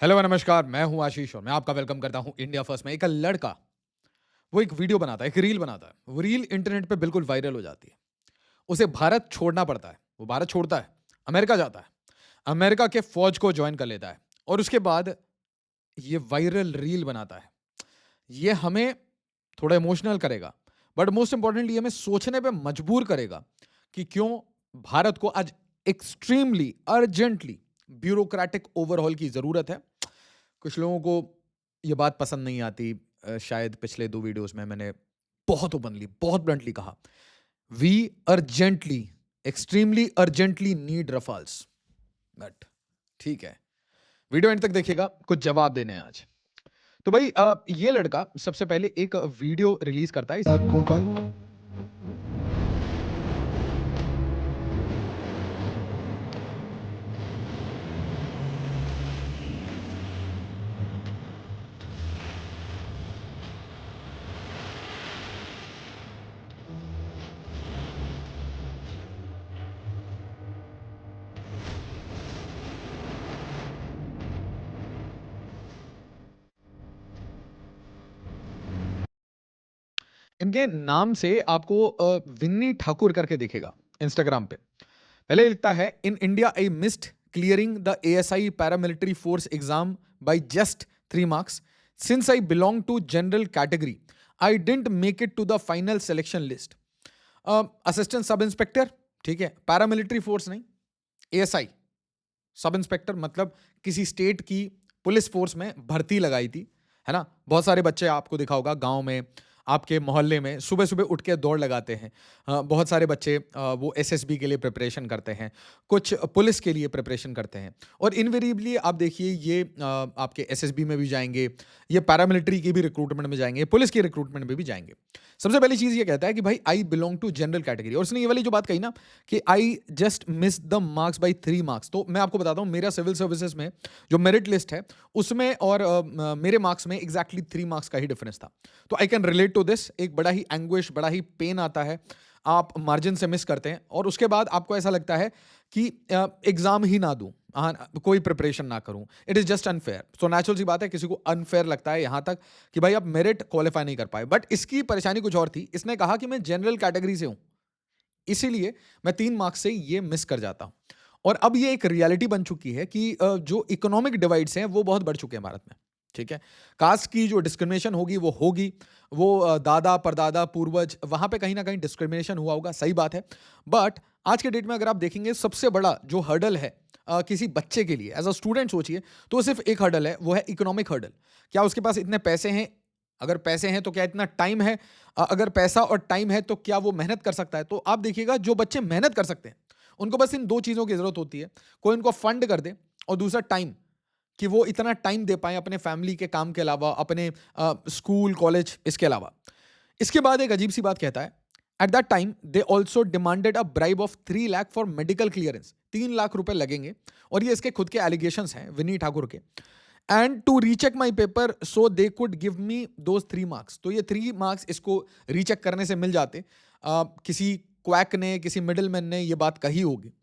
Hello नमस्कार, मैं हूं आशीष और मैं आपका वेलकम करता हूं इंडिया फर्स्ट में। एक लड़का वो एक वीडियो बनाता है, एक रील बनाता है। वो रील इंटरनेट पे बिल्कुल वायरल हो जाती है। उसे भारत छोड़ना पड़ता है। वो भारत छोड़ता है, अमेरिका जाता है, अमेरिका के फौज को ज्वाइन कर लेता है और उसके बाद ये वायरल रील बनाता है। ये हमें थोड़ा इमोशनल करेगा, बट मोस्ट इंपॉर्टेंटली हमें सोचने पे मजबूर करेगा कि क्यों भारत को आज एक्सट्रीमली अर्जेंटली ब्यूरोक्रेटिक ओवरहॉल की जरूरत है। कुछ लोगों को ये बात पसंद नहीं आती। शायद पिछले 2 वीडियोज़ में मैंने बहुत ओपनली, बहुत ब्लंटली कहा, we urgently, extremely urgently need Rafales. But ठीक है, वीडियो एंड तक देखिएगा, कुछ जवाब देने हैं आज। तो भाई ये लड़का सबसे पहले एक वीडियो रिलीज़ करता है इस इनके नाम से आपको विन्नी ठाकुर करके दिखेगा इंस्टाग्राम पे। पहले लिखता है, in India I missed clearing the ASI paramilitary force exam by just 3 marks since I belong to general category I didn't make it to the final selection list. Assistant sub inspector, ठीक है, paramilitary force नहीं, ASI sub inspector मतलब किसी state की police force में भर्ती लगाई थी, है ना। बहुत सारे बच्चे आपको दिखा होगा गांव में, आपके मोहल्ले में सुबह सुबह उठ के दौड़ लगाते हैं। बहुत सारे बच्चे वो एसएसबी के लिए प्रिपरेशन करते हैं, कुछ पुलिस के लिए प्रिपरेशन करते हैं। और इनवेरिएबली आप देखिए ये आपके एसएसबी में भी जाएंगे, ये पैरामिलिट्री की भी रिक्रूटमेंट में जाएंगे, पुलिस की रिक्रूटमेंट में भी जाएंगे। सबसे पहली चीज ये कहता है कि भाई I belong to general category, और उसने ये वाली जो बात कही ना कि I just miss the marks by 3 marks, तो मैं आपको बताता हूँ मेरा सिविल सर्विसेज में जो मेरिट लिस्ट है उसमें और मेरे मार्क्स में एग्जैक्टली 3 marks का ही डिफरेंस था। तो I can relate to this. एक बड़ा ही एंग्विश, बड़ा ही पेन आता है, आप मार्जिन से मिस करते हैं और उसके बाद आपको ऐसा लगता है कि एग्जाम ही ना दूं, हाँ, कोई प्रिपरेशन ना करूं, it is just unfair. So natural सी बात है, किसी को अनफेयर लगता है यहां तक कि भाई आप मेरिट क्वालिफाई नहीं कर पाए। बट इसकी परेशानी कुछ और थी, इसने कहा कि मैं जनरल कैटेगरी से हूं, इसीलिए मैं 3 marks से ये मिस कर जाता हूं। और अब ये एक रियलिटी बन चुकी है कि जो इकोनॉमिक डिवाइड्स हैं वो बहुत बढ़ चुके हैं भारत में, ठीक है। कास्ट की जो डिस्क्रिमिनेशन होगी वो होगी, वो दादा परदादा पूर्वज वहां पे कहीं ना कहीं डिस्क्रिमिनेशन हुआ होगा, सही बात है। बट आज के डेट में अगर आप देखेंगे सबसे बड़ा जो हर्डल है किसी बच्चे के लिए एज अ स्टूडेंट सोचिए, तो सिर्फ एक हर्डल है, वो है इकोनॉमिक हर्डल। क्या उसके पास इतने पैसे हैं? अगर पैसे हैं तो क्या इतना टाइम है? अगर पैसा और टाइम है तो क्या वो मेहनत कर सकता है? तो आप देखिएगा जो बच्चे मेहनत कर सकते हैं उनको बस इन 2 चीज़ों की ज़रूरत होती है। कोई उनको फंड कर दे और दूसरा टाइम, कि वो इतना टाइम दे पाएँ अपने फैमिली के काम के अलावा, अपने स्कूल, कॉलेज इसके अलावा। इसके बाद एक अजीब-सी बात कहता है, at that time they also demanded a bribe of 3 lakh for medical clearance. 3 lakh रुपए लगेंगे और ये इसके खुद के एलिगेशंस हैं विनी ठाकुर के। And to recheck my paper so they could give me those 3 marks। तो ये 3 marks इसको रीचेक करने से मिल जाते। किसी क्वैक ने, किसी मिडलमैन ने ये बात कही होगी।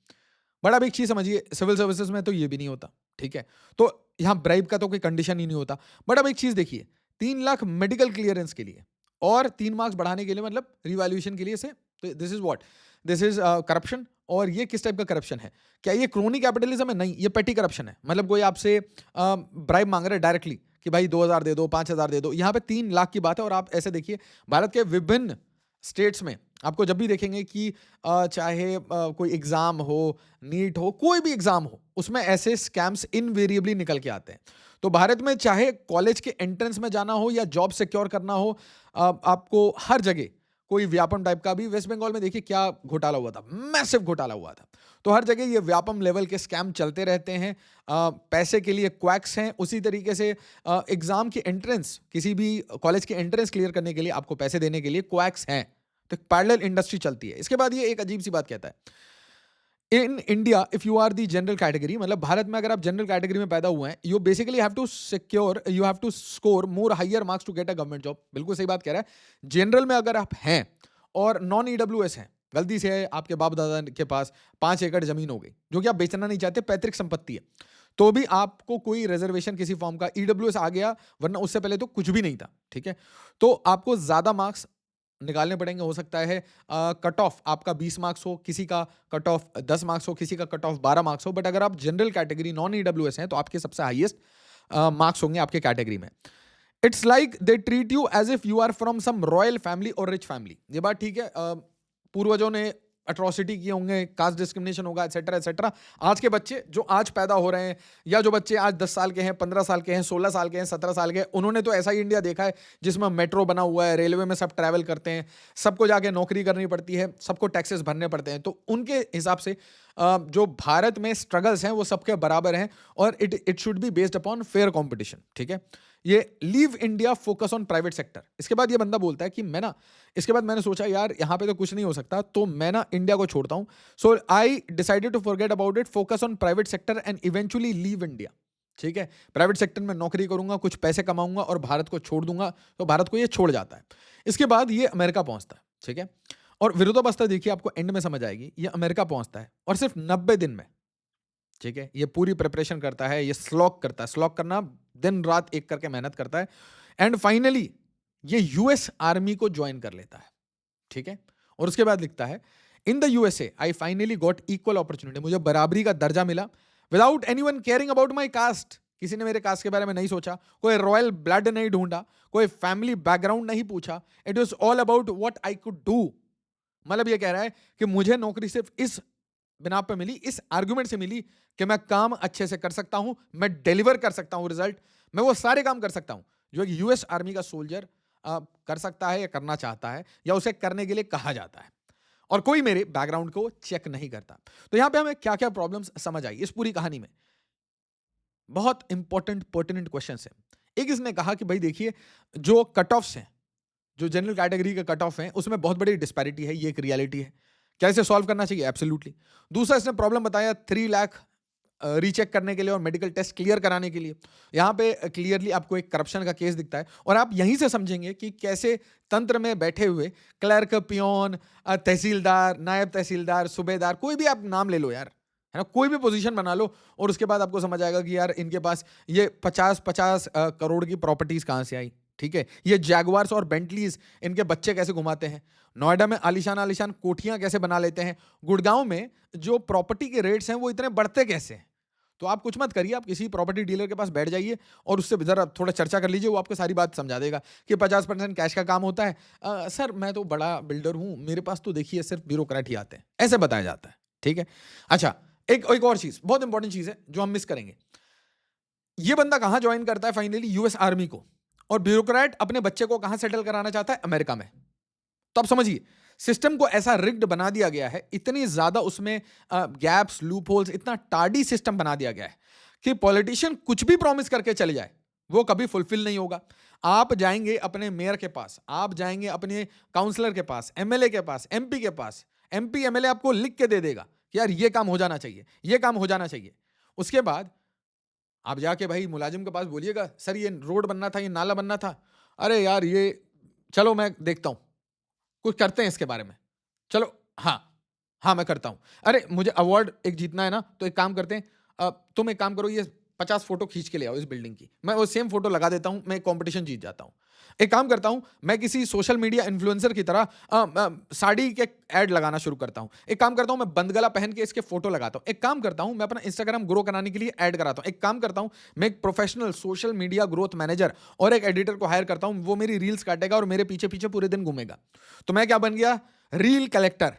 बट अब एक चीज समझिए, सिविल सर्विसेज में तो ये भी नहीं होता, ठीक है। तो यहाँ ब्राइब का तो कोई कंडीशन ही नहीं होता। बट अब एक चीज देखिए, 3 लाख मेडिकल क्लियरेंस के लिए और 3 marks बढ़ाने के लिए, मतलब रिवैल्यूएशन के लिए से, this is what, this is corruption. और ये किस टाइप का करप्शन है? क्या ये क्रोनी कैपिटलिज्म है? नहीं, ये पेटी करप्शन है। मतलब कोई आपसे ब्राइब मांग रहा है डायरेक्टली कि भाई 2,000 दे दो, 5,000 दे दो। यहाँ पे 3 लाख की बात है। और आप ऐसे देखिए, भारत के विभिन्न स्टेट्स में आपको जब भी देखेंगे कि चाहे कोई एग्जाम हो, नीट हो, कोई भी एग्जाम हो, उसमें ऐसे स्कैम्स इनवेरिएबली निकल के आते हैं। तो भारत में चाहे कॉलेज के एंट्रेंस में जाना हो या जॉब सिक्योर करना हो, आपको हर जगह कोई व्यापम टाइप का भी, वेस्ट बंगाल में देखिए क्या घोटाला हुआ था, मैसिव घोटाला हुआ था। तो हर जगह ये व्यापम लेवल के स्कैम चलते रहते हैं। पैसे के लिए क्वैक्स हैं। उसी तरीके से एग्जाम की एंट्रेंस, किसी भी कॉलेज की एंट्रेंस क्लियर करने के लिए आपको पैसे देने के लिए क्वैक्स हैं। तो पैरेलल इंडस्ट्री चलती है। इसके बाद ये एक अजीब सी बात कहता है, in India if you are the general category, मतलब भारत में अगर आप जनरल कैटेगरी में पैदा हुए हैं, you basically have to secure, you have to score more higher marks to get a government job. बिल्कुल सही बात कह रहा है। जनरल में अगर आप हैं और नॉन ईडब्ल्यूएस हैं, गलती से आपके बाप दादा के पास 5 एकड़ जमीन हो गई जो कि आप बेचना नहीं चाहते, पैतृक संपत्ति है, तो भी आपको कोई रिजर्वेशन किसी फॉर्म का ईडब्ल्यूएस आ गया, वरना उससे पहले तो कुछ भी नहीं था, ठीक है। तो आपको ज्यादा मार्क्स निकालने पड़ेंगे। हो सकता है कट ऑफ आपका 20 मार्क्स हो, किसी का कट ऑफ 10 मार्क्स हो, किसी का कट ऑफ 12 मार्क्स हो, बट अगर आप जनरल कैटेगरी नॉन ईडब्ल्यूएस हैं तो आपके सबसे हाईएस्ट मार्क्स होंगे आपके कैटेगरी में। It's like they treat you as if you are from some royal family और रिच फैमिली। ये बात ठीक है, पूर्वजों ने अट्रॉसिटी किए होंगे, कास्ट डिस्क्रिमिनेशन होगा, एटसेट्रा एटसेट्रा। आज के बच्चे जो आज पैदा हो रहे हैं, या जो बच्चे आज 10 साल के हैं, 15 साल के हैं, 16 साल के हैं, 17 साल के हैं, उन्होंने तो ऐसा ही इंडिया देखा है जिसमें मेट्रो बना हुआ है, रेलवे में सब ट्रैवल करते हैं, सबको जाके नौकरी करनी पड़ती है, सबको टैक्सेस भरने पड़ते हैं। तो उनके हिसाब से जो भारत में स्ट्रगल्स हैं वो सबके बराबर हैं, और it should be based upon fair competition, ठीक है। ये leave India, focus on private sector. इसके बाद ये बंदा बोलता है कि मैं ना, इसके बाद मैंने सोचा यार यहाँ पे तो कुछ नहीं हो सकता, तो मैं ना इंडिया को छोड़ता हूँ। So I decided to forget about it, focus on private sector and eventually leave India, ठीक है। प्राइवेट सेक्टर में नौकरी करूंगा, कुछ पैसे कमाऊंगा और भारत को छोड़ दूंगा। तो भारत को ये छोड़ जाता है। इसके बाद ये अमेरिका पहुंचता है, ठीक है। और विरोधाभास देखिए आपको एंड में समझ आएगी। ये अमेरिका पहुंचता है और सिर्फ 90 दिन में, ठीक है, ये पूरी प्रिपरेशन करता है, ये स्लॉक करता है, स्लॉक करना दिन रात एक करके मेहनत करता है, एंड फाइनली ये यूएस आर्मी को ज्वाइन कर लेता है, ठीक है। और उसके बाद लिखता है, in the USA I finally got equal opportunity, मुझे बराबरी का दर्जा मिला, without anyone caring about my caste, किसी ने मेरे कास्ट के बारे में नहीं सोचा, कोई रॉयल ब्लड नहीं ढूंढा, कोई फैमिली बैकग्राउंड नहीं पूछा, it was all about what I could do. मतलब ये कह रहा है कि मुझे नौकरी सिर्फ इस बिना पे मिली, इस आर्गुमेंट से मिली कि मैं काम अच्छे से कर सकता हूं, मैं डिलीवर कर सकता हूं रिजल्ट, मैं वो सारे काम कर सकता हूं जो एक यूएस आर्मी का सोल्जर कर सकता है या करना चाहता है या उसे करने के लिए कहा जाता है, और कोई मेरे बैकग्राउंड को चेक नहीं करता। तो यहां पे हमें क्या क्या प्रॉब्लम्स समझ आई इस पूरी कहानी में। बहुत इंपॉर्टेंट पर्टिनेंट क्वेश्चन है। एक इसने कहा कि भाई देखिए, जो कट ऑफ्स हैं, जो जनरल कैटेगरी के कट ऑफ हैं, उसमें बहुत बड़ी डिस्पैरिटी है, ये एक रियलिटी है। क्या इसे सॉल्व करना चाहिए? एब्सोल्युटली। दूसरा इसने प्रॉब्लम बताया 3 लाख रीचेक करने के लिए और मेडिकल टेस्ट क्लियर कराने के लिए। यहाँ पे क्लियरली आपको एक करप्शन का केस दिखता है, और आप यहीं से समझेंगे कि कैसे तंत्र में बैठे हुए क्लर्क, पियोन, तहसीलदार, नायब तहसीलदार, सूबेदार, कोई भी आप नाम ले लो यार, है ना, कोई भी पोजीशन बना लो, और उसके बाद आपको समझ आएगा कि यार इनके पास ये 50-50 करोड़ की प्रॉपर्टीज कहाँ से आई, ठीक है। ये जैगवार्स और बेंटलीज इनके बच्चे कैसे घुमाते हैं, नोएडा में आलीशान आलीशान कोठियां कैसे बना लेते हैं, गुड़गांव में जो प्रॉपर्टी के रेट्स हैं वो इतने बढ़ते कैसे हैं। तो आप कुछ मत करिए, आप किसी प्रॉपर्टी डीलर के पास बैठ जाइए और उससे जरा थोड़ा चर्चा कर लीजिए, वो आपको सारी बात समझा देगा कि 50% कैश का काम होता है। सर मैं तो बड़ा बिल्डर हूं, मेरे पास तो देखिए सिर्फ ब्यूरोक्रेट ही आते हैं, ऐसे बताया जाता है, ठीक है। अच्छा, एक और चीज, बहुत इंपॉर्टेंट चीज है जो हम मिस करेंगे। ये बंदा कहां ज्वाइन करता है फाइनली? यूएस आर्मी को। और ब्यूरोक्रेट अपने बच्चे को कहां सेटल कराना चाहता है? अमेरिका में। तो आप समझिए, सिस्टम को ऐसा रिग्ड बना दिया गया है, इतनी ज्यादा उसमें गैप्स, लूप होल्स, इतना टार्डी सिस्टम बना दिया गया है कि पॉलिटिशियन कुछ भी प्रॉमिस करके चले जाए वो कभी फुलफिल नहीं होगा। आप जाएंगे अपने मेयर के पास, आप जाएंगे अपने काउंसलर के पास, एमएलए के पास, एमपी के पास, एमपी एमएलए आपको लिख के दे देगा कि यार ये काम हो जाना चाहिए, ये काम हो जाना चाहिए। उसके बाद आप जाके भाई मुलाजिम के पास बोलिएगा, सर ये रोड बनना था, ये नाला बनना था, अरे यार ये, चलो मैं देखता हूं, कुछ करते हैं इसके बारे में, चलो हाँ हाँ मैं करता हूं, अरे मुझे अवार्ड एक जीतना है ना, तो एक काम करते हैं, तुम एक काम करो, ये 50 फोटो खींच के ले आओ इस बिल्डिंग की, मैं वो सेम फोटो लगा देता हूं, मैं एक कंपटीशन जीत जाता हूं। एक काम करता हूं, मैं किसी सोशल मीडिया इन्फ्लुएंसर की तरह साड़ी के ऐड लगाना शुरू करता हूं। एक काम करता हूं, मैं बंदगला पहन के इसके फोटो लगाता हूं। एक काम करता हूं, मैं अपना इंस्टाग्राम ग्रो कराने के लिए ऐड कराता हूं। एक काम करता हूं, मैं एक professional social media growth manager और एक एडिटर को हायर करता हूं, वो मेरी रील्स काटेगा और मेरे पीछे पीछे पूरे दिन घूमेगा। तो मैं क्या बन गया? रील कलेक्टर,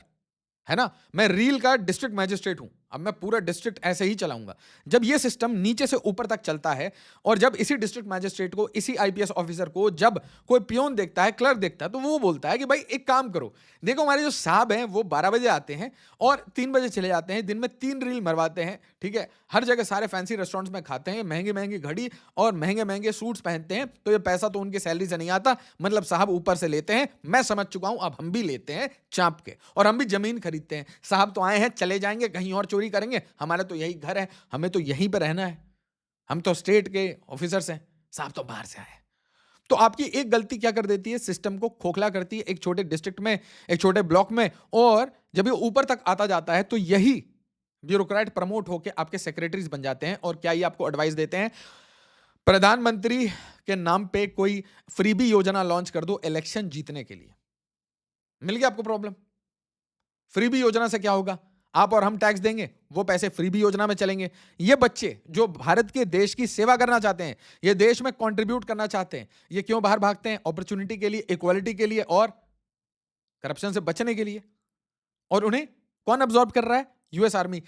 है ना। मैं रील का डिस्ट्रिक्ट मैजिस्ट्रेट हूं, अब मैं पूरा डिस्ट्रिक्ट ऐसे ही चलाऊंगा। जब ये सिस्टम नीचे से ऊपर तक चलता है, और जब इसी डिस्ट्रिक्ट मैजिस्ट्रेट को, इसी आईपीएस ऑफिसर को जब कोई पियोन देखता है, क्लर्क देखता है, तो वो बोलता है कि भाई एक काम करो, देखो हमारे जो साहब हैं वो 12 बजे आते हैं और 3 बजे चले जाते हैं, दिन में 3 रील मरवाते हैं, ठीक है, हर जगह सारे फैंसी रेस्टोरेंट्स में खाते हैं, महंगी महंगी घड़ी और महंगे महंगे सूट्स पहनते हैं, तो ये पैसा तो उनकी सैलरी से नहीं आता, मतलब साहब ऊपर से लेते हैं। मैं समझ चुका हूं, अब हम भी लेते हैं चाप के, और हम भी जमीन खरीदते हैं। साहब तो आए हैं, चले जाएंगे, कहीं और चोरी करेंगे, हमारा तो यही घर है, हमें तो यहीं पर रहना है, हम तो स्टेट के ऑफिसर्स हैं, साहब तो बाहर से आए। तो आपकी एक गलती क्या कर देती है? सिस्टम को खोखला करती है, एक छोटे डिस्ट्रिक्ट में, एक छोटे ब्लॉक में, और जब ये ऊपर तक आता जाता है तो यही ब्यूरोक्रेट प्रमोट होके आपके सेक्रेटरीज बन जाते हैं और क्या ये आपको एडवाइस देते हैं, प्रधानमंत्री के नाम पे कोई फ्रीबी योजना लॉन्च कर दो इलेक्शन जीतने के लिए। मिल गया आपको प्रॉब्लम। फ्रीबी योजना से क्या होगा, आप और हम टैक्स देंगे, वो पैसे फ्रीबी योजना में चलेंगे। ये बच्चे जो भारत के देश की सेवा करना चाहते हैं, ये देश में कंट्रीब्यूट करना चाहते हैं, ये क्यों बाहर भागते हैं? अपॉर्चुनिटी के लिए, इक्वालिटी के लिए और करप्शन से बचने के लिए। और उन्हें कौन अब्सॉर्ब कर रहा है? US army.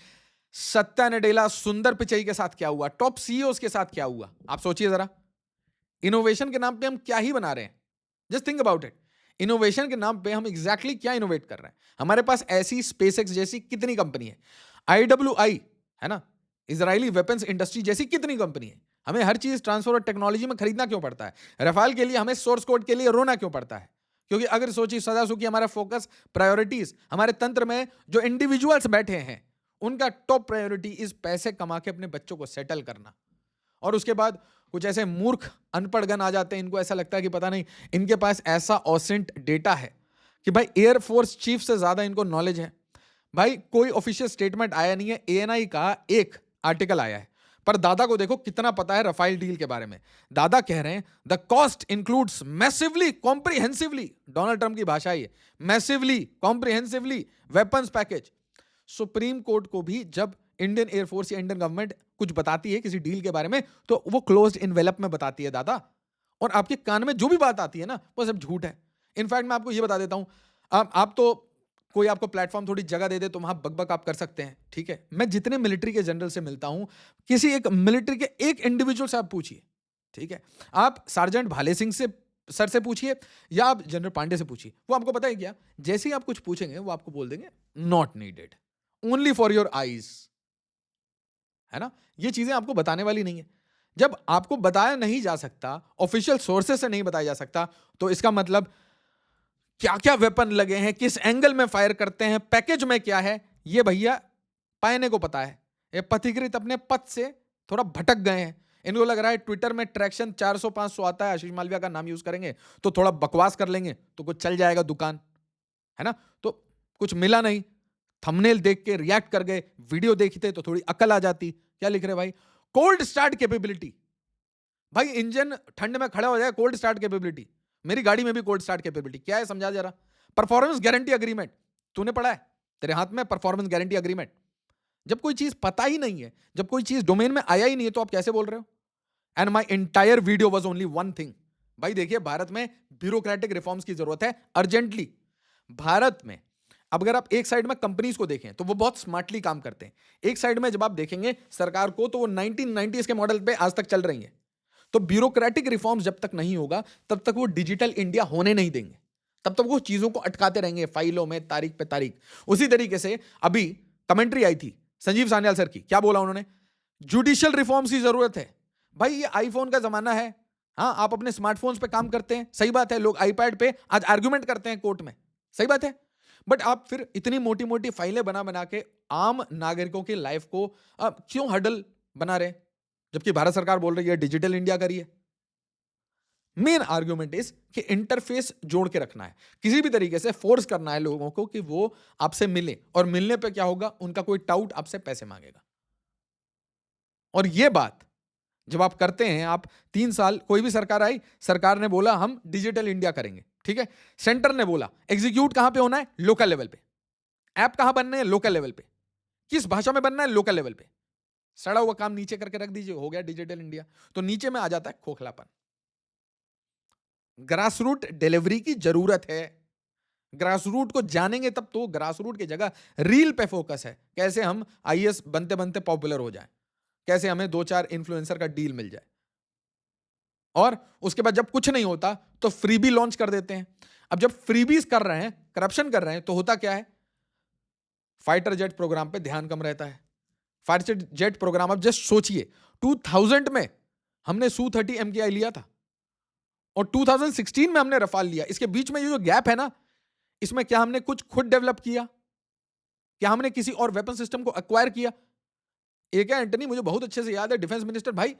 सत्या नडेला, सुंदर पिचई के साथ क्या हुआ, टॉप सीईओ के साथ क्या हुआ, आप सोचिए जरा। इनोवेशन के नाम पे हम क्या ही बना रहे हैं, just think about it. Innovation के नाम पे हम एग्जैक्टली क्या इनोवेट कर रहे हैं? हमारे पास ऐसी स्पेसएक्स जैसी कितनी कंपनी है, IWI है ना, इजरायली वेपन्स इंडस्ट्री जैसी कितनी कंपनी है। हमें हर चीज ट्रांसफर और टेक्नोलॉजी में खरीदना क्यों पड़ता है? रफाल के लिए हमें सोर्स कोड के लिए रोना क्यों पड़ता है? क्योंकि अगर सोचिए सदा सुखी हमारा फोकस, प्रायोरिटीज, हमारे तंत्र में जो इंडिविजुअल्स बैठे हैं उनका टॉप प्रायोरिटी इज पैसे कमा के अपने बच्चों को सेटल करना। और उसके बाद कुछ ऐसे मूर्ख अनपढ़गन आ जाते हैं, इनको ऐसा लगता है कि पता नहीं इनके पास ऐसा ऑसेंट डेटा है कि भाई एयरफोर्स चीफ से ज्यादा इनको नॉलेज है। भाई कोई ऑफिशियल स्टेटमेंट आया नहीं है, ANI का एक आर्टिकल आया है, पर दादा को देखो कितना पता है रफाल डील के बारे में। दादा कह रहे हैं the cost includes massively comprehensively, Donald Trump की भाषा है, massively comprehensively weapons package. Supreme court को भी जब इंडियन एयरफोर्स या इंडियन गवर्नमेंट कुछ बताती है किसी डील के बारे में तो वो क्लोज्ड इनवेलप में बताती है दादा, और आपके कान में जो भी बात आती है ना वो सब झूठ है। इनफैक्ट मैं आपको ये बता देता हूं, आप तो कोई आपको प्लेटफॉर्म थोड़ी जगह दे दे तो वहां बकबक आप कर सकते हैं, ठीक है। मैं जितने मिलिट्री के जनरल से मिलता हूं, किसी एक मिलिट्री के एक इंडिविजुअल से आप पूछिए, ठीक है, आप सार्जेंट भाले सिंह से सर से पूछिए या आप जनरल पांडे से पूछिए, वो आपको पता है क्या, जैसे ही आप कुछ पूछेंगे वो आपको बोल देंगे not needed, only for your eyes, है ना। ये चीजें आपको बताने वाली नहीं है। जब आपको बताया नहीं जा सकता, ऑफिशियल सोर्सेस से नहीं बताया जा सकता, तो इसका मतलब क्या क्या वेपन लगे हैं, किस एंगल में फायर करते हैं, पैकेज में क्या है, ये भैया पायने को पता है। ये पथिकृत अपने पथ से थोड़ा भटक गए हैं। इनको लग रहा है ट्विटर में ट्रैक्शन 400-500 आता है, आशीष मालविया का नाम यूज करेंगे तो थोड़ा बकवास कर लेंगे तो कुछ चल जाएगा दुकान, है ना। तो कुछ मिला नहीं, थंबनेल देख के रिएक्ट कर गए, वीडियो देखते तो थोड़ी अकल आ जाती। क्या लिख रहे भाई? Cold start capability. भाई इंजन ठंड में खड़ा हो जाए, कोल्ड स्टार्ट कैपेबिलिटी। मेरी गाड़ी में भी कोल्ड स्टार्ट कैपेबिलिटी क्या है, समझा जरा। परफॉर्मेंस गारंटी अग्रीमेंट, तूने पढ़ा है? तेरे हाथ में परफॉर्मेंस गारंटी अग्रीमेंट। जब कोई चीज पता ही नहीं है, जब कोई चीज डोमेन में आया ही नहीं है, तो आप कैसे बोल रहे हो? And my entire video was only one thing. भाई देखिए, भारत में ब्यूरोक्रेटिक रिफॉर्म्स की जरूरत है अर्जेंटली। भारत में अब अगर आप एक साइड में कंपनीज को देखें तो वो बहुत स्मार्टली काम करते हैं, एक साइड में जब आप देखेंगे सरकार को तो वो 1990s के मॉडल पे आज तक चल रही है। तो ब्यूरोक्रेटिक रिफॉर्म्स जब तक नहीं होगा तब तक वो डिजिटल इंडिया होने नहीं देंगे, तब तक वो चीजों को अटकाते रहेंगे फाइलों में, तारीख पे तारीख। उसी तरीके से अभी कमेंट्री आई थी संजीव सान्याल सर की, क्या बोला उन्होंने? जुडिशियल रिफॉर्म्स की जरूरत है। भाई ये आईफोन का जमाना है, हाँ आप अपने स्मार्टफोन्स पे काम करते हैं, सही बात है, लोग आईपैड पे आज आर्ग्यूमेंट करते हैं कोर्ट में, सही बात है। बट आप फिर इतनी मोटी मोटी फाइलें बना बना के आम नागरिकों की लाइफ को क्यों हर्डल बना रहे, जबकि भारत सरकार बोल रही है डिजिटल इंडिया करिए। मेन आर्ग्यूमेंट इज कि इंटरफेस जोड़ के रखना है, किसी भी तरीके से फोर्स करना है लोगों को कि वो आपसे मिले, और मिलने पे क्या होगा, उनका कोई टाउट आपसे पैसे मांगेगा। और ये बात जब आप करते हैं, आप 3 साल कोई भी सरकार आई, सरकार ने बोला हम डिजिटल इंडिया करेंगे, ठीक है। सेंटर ने बोला एग्जीक्यूट कहां पे होना है, लोकल लेवल पे। ऐप कहां बनने हैं, लोकल लेवल पे। किस भाषा में बनना है, लोकल लेवल पे। सड़ा हुआ काम नीचे करके रख दीजिए, हो गया डिजिटल इंडिया। तो नीचे में आ जाता है खोखलापन। ग्रासरूट डिलीवरी की जरूरत है। ग्रासरूट को जानेंगे तब तो। ग्रासरूट की जगह रील पे फोकस है, कैसे हम IAS बनते बनते पॉपुलर हो जाए, कैसे हमें 2-4 इन्फ्लुएंसर का डील मिल जाए। और उसके बाद जब कुछ नहीं होता तो फ्रीबी लॉन्च कर देते हैं। अब जब फ्रीबीज कर रहे हैं, करप्शन कर रहे हैं, तो होता क्या है, फाइटर जेट प्रोग्राम पे ध्यान कम रहता है। फाइटर जेट प्रोग्राम, अब जस्ट सोचिए 2000 में हमने Su-30 MKI लिया था और 2016 में हमने रफाल लिया। इसके बीच में ये जो गैप है ना, इसमें क्या हमने कुछ खुद डेवलप किया, क्या हमने किसी और वेपन सिस्टम को एक्वायर किया? एक है एंटनी, मुझे बहुत अच्छे से याद है, डिफेंस मिनिस्टर भाई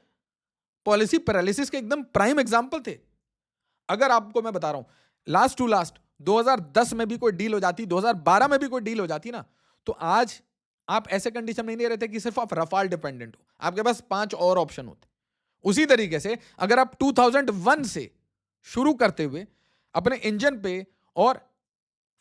पॉलिसी पैरालिसिस के एकदम प्राइम एग्जांपल थे। अगर आपको मैं बता रहा हूं लास्ट टू लास्ट 2010 में भी कोई डील हो जाती, 2012 में भी कोई डील हो जाती ना, तो आज आप ऐसे कंडीशन में नहीं रहते कि सिर्फ आप रफाल डिपेंडेंट हो, आपके पास 5 और ऑप्शन होते। उसी तरीके से अगर आप 2001 से शुरू करते हुए अपने इंजन पे और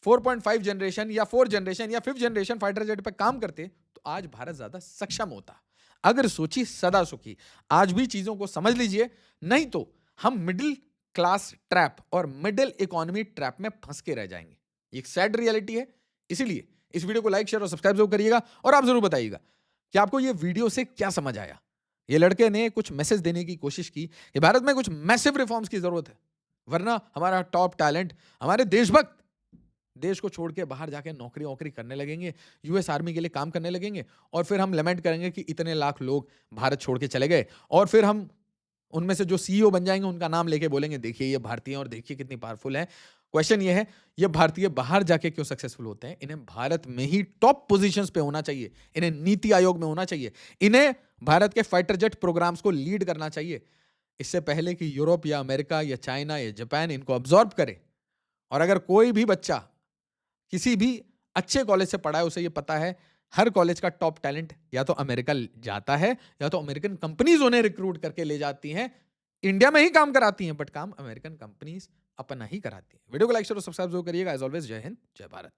4.5 जनरेशन या 4 जनरेशन या 5th जनरेशन फाइटर जेट पे काम करते तो आज भारत ज्यादा सक्षम होता। अगर सोची सदा सुखी। आज भी चीजों को समझ लीजिए, नहीं तो हम मिडिल क्लास ट्रैप और मिडिल इकोनॉमी ट्रैप में फंस के रह जाएंगे। एक सैड रियलिटी है। इसीलिए इस वीडियो को लाइक शेयर और सब्सक्राइब जरूर करिएगा और आप जरूर बताइएगा कि आपको ये वीडियो से क्या समझ आया। ये लड़के ने कुछ मैसेज देने की कोशिश की कि भारत में कुछ मैसिव रिफॉर्म्स की जरूरत है, वरना हमारा टॉप टैलेंट, हमारे देशभक्त देश को छोड़ के बाहर जाके नौकरी वोकरी करने लगेंगे, यूएस आर्मी के लिए काम करने लगेंगे और फिर हम लमेंट करेंगे कि इतने लाख लोग भारत छोड़ के चले गए और फिर हम उनमें से जो सीईओ बन जाएंगे उनका नाम लेके बोलेंगे देखिए ये भारतीय हैं और देखिए कितनी पावरफुल है। क्वेश्चन ये है, ये भारतीय बाहर जाके क्यों सक्सेसफुल होते हैं? इन्हें भारत में ही टॉप पोजीशंस पे होना चाहिए, इन्हें नीति आयोग में होना चाहिए, इन्हें भारत के फाइटर जेट प्रोग्राम्स को लीड करना चाहिए, इससे पहले कि यूरोप या अमेरिका या चाइना या जापान इनको ऑब्जॉर्व करे। और अगर कोई भी बच्चा किसी भी अच्छे कॉलेज से पढ़ा है उसे ये पता है हर कॉलेज का टॉप टैलेंट या तो अमेरिका जाता है या तो अमेरिकन कंपनीज उन्हें रिक्रूट करके ले जाती हैं, इंडिया में ही काम कराती हैं, बट काम अमेरिकन कंपनीज अपना ही कराती हैं। वीडियो को लाइक शेयर और सब्सक्राइब जरूर करिएगा। एज ऑलवेज जय हिंद, जय भारत।